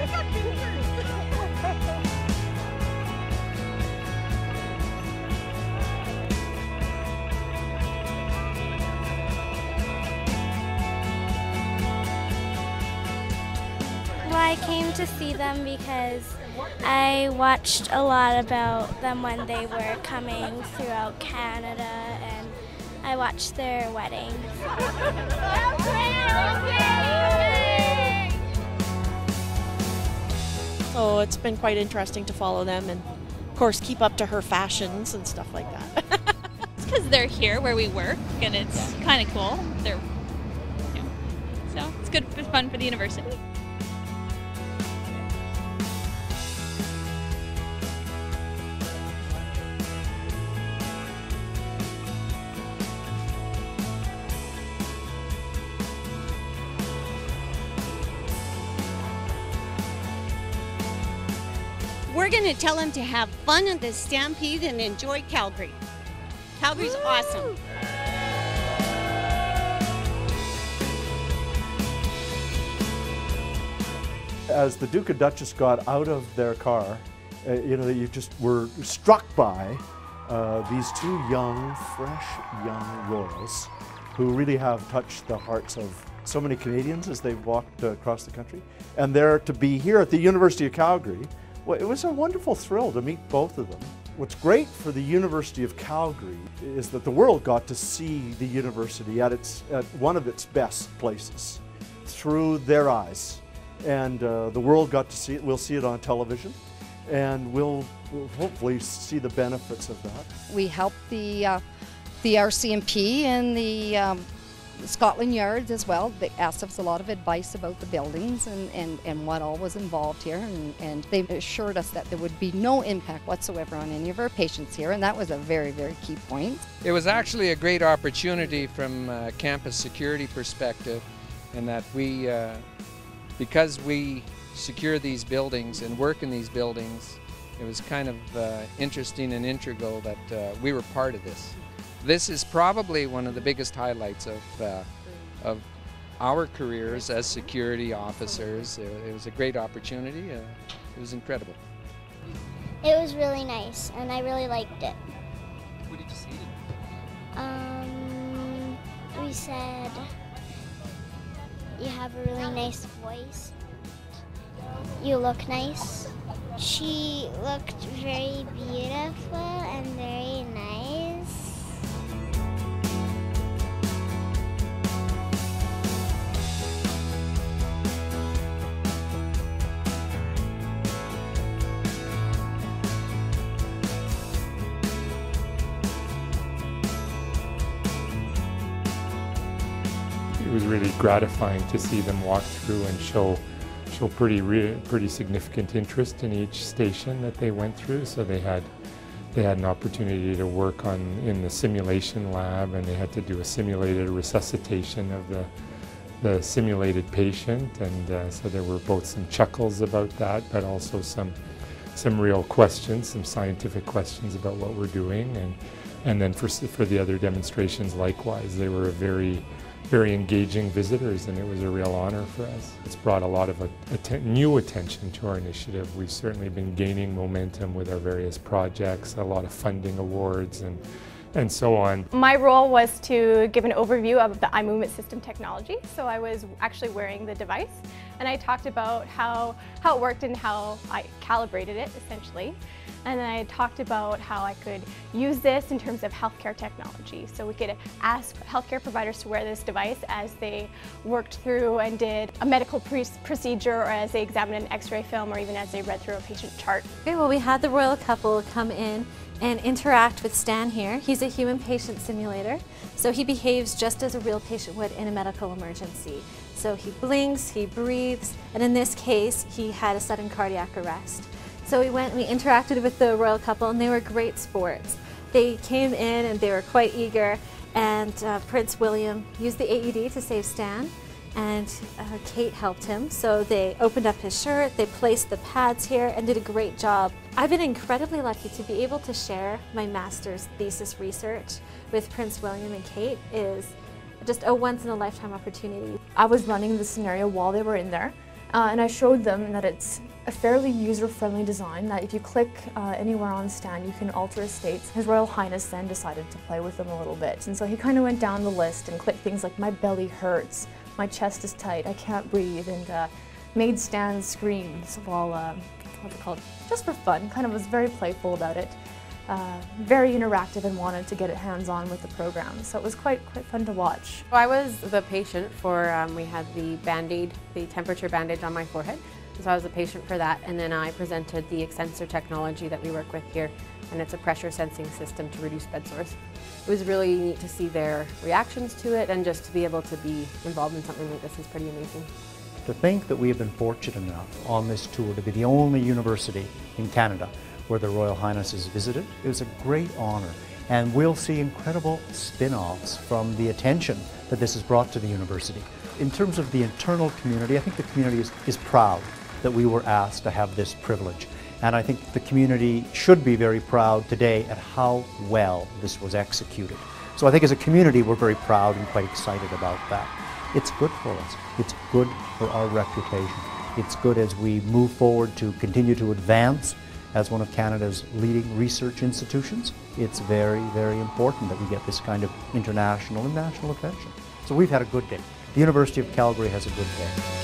Well, I came to see them because I watched a lot about them when they were coming throughout Canada, and I watched their weddings. So it's been quite interesting to follow them and, of course, keep up to her fashions and stuff like that. It's because they're here where we work, and it's kind of cool. So it's good, fun for the university. We're going to tell them to have fun at the Stampede and enjoy Calgary. Calgary's awesome. As the Duke and Duchess got out of their car, you just were struck by these two young, fresh young royals who really have touched the hearts of so many Canadians as they've walked across the country. And they're to be here at the University of Calgary. Well, it was a wonderful thrill to meet both of them. What's great for the University of Calgary is that the world got to see the university at one of its best places through their eyes. And the world got to see it. We'll see it on television, and we'll hopefully see the benefits of that. We helped the RCMP and the Scotland Yard as well. They asked us a lot of advice about the buildings and what all was involved here, and they assured us that there would be no impact whatsoever on any of our patients here, and that was a very, very key point. It was actually a great opportunity from a campus security perspective, in that we, because we secure these buildings and work in these buildings, it was kind of interesting and integral that we were part of this. This is probably one of the biggest highlights of our careers as security officers. It was a great opportunity. It was incredible. It was really nice, and I really liked it. What did you say to them? We said, you have a really nice voice. You look nice. She looked very beautiful and very nice. It was really gratifying to see them walk through and show pretty significant interest in each station that they went through. So they had an opportunity to work in the simulation lab, and they had to do a simulated resuscitation of the simulated patient, and so there were both some chuckles about that, but also some real questions, some scientific questions about what we're doing, and then for the other demonstrations likewise. They were very engaging visitors, and it was a real honor for us. It's brought a lot of new attention to our initiative. We've certainly been gaining momentum with our various projects, a lot of funding awards and so on. My role was to give an overview of the eye movement system technology. So I was actually wearing the device, and I talked about how it worked and how I calibrated it, essentially. And then I talked about how I could use this in terms of healthcare technology. So we could ask healthcare providers to wear this device as they worked through and did a medical procedure, or as they examined an x-ray film, or even as they read through a patient chart. Okay, well, we had the royal couple come in and interact with Stan here. He's a human patient simulator, so he behaves just as a real patient would in a medical emergency. So he blinks, he breathes, and in this case, he had a sudden cardiac arrest. So we interacted with the royal couple, and they were great sports. They came in and they were quite eager, and Prince William used the AED to save Stan, and Kate helped him. So they opened up his shirt, they placed the pads here, and did a great job. I've been incredibly lucky to be able to share my master's thesis research with Prince William and Kate. Is just a once-in-a-lifetime opportunity. I was running the scenario while they were in there, And I showed them that it's a fairly user-friendly design, that if you click anywhere on the stand, you can alter states. His Royal Highness then decided to play with them a little bit. And so he kind of went down the list and clicked things like, my belly hurts, my chest is tight, I can't breathe, and made Stan screams while, what's it called, just for fun. Kind of was very playful about it. Very interactive and wanted to get it hands-on with the program. So it was quite fun to watch. I was the patient for, we had the Band-Aid, the temperature bandage on my forehead. So I was a patient for that, and then I presented the Extensor technology that we work with here, and it's a pressure sensing system to reduce bed sores. It was really neat to see their reactions to it, and just to be able to be involved in something like this is pretty amazing. To think that we have been fortunate enough on this tour to be the only university in Canada where the Royal Highness has visited, it was a great honor. And we'll see incredible spin-offs from the attention that this has brought to the university. In terms of the internal community, I think the community is proud that we were asked to have this privilege. And I think the community should be very proud today at how well this was executed. So I think as a community, we're very proud and quite excited about that. It's good for us. It's good for our reputation. It's good as we move forward to continue to advance as one of Canada's leading research institutions. It's very, very important that we get this kind of international and national attention. So we've had a good day. The University of Calgary has a good day.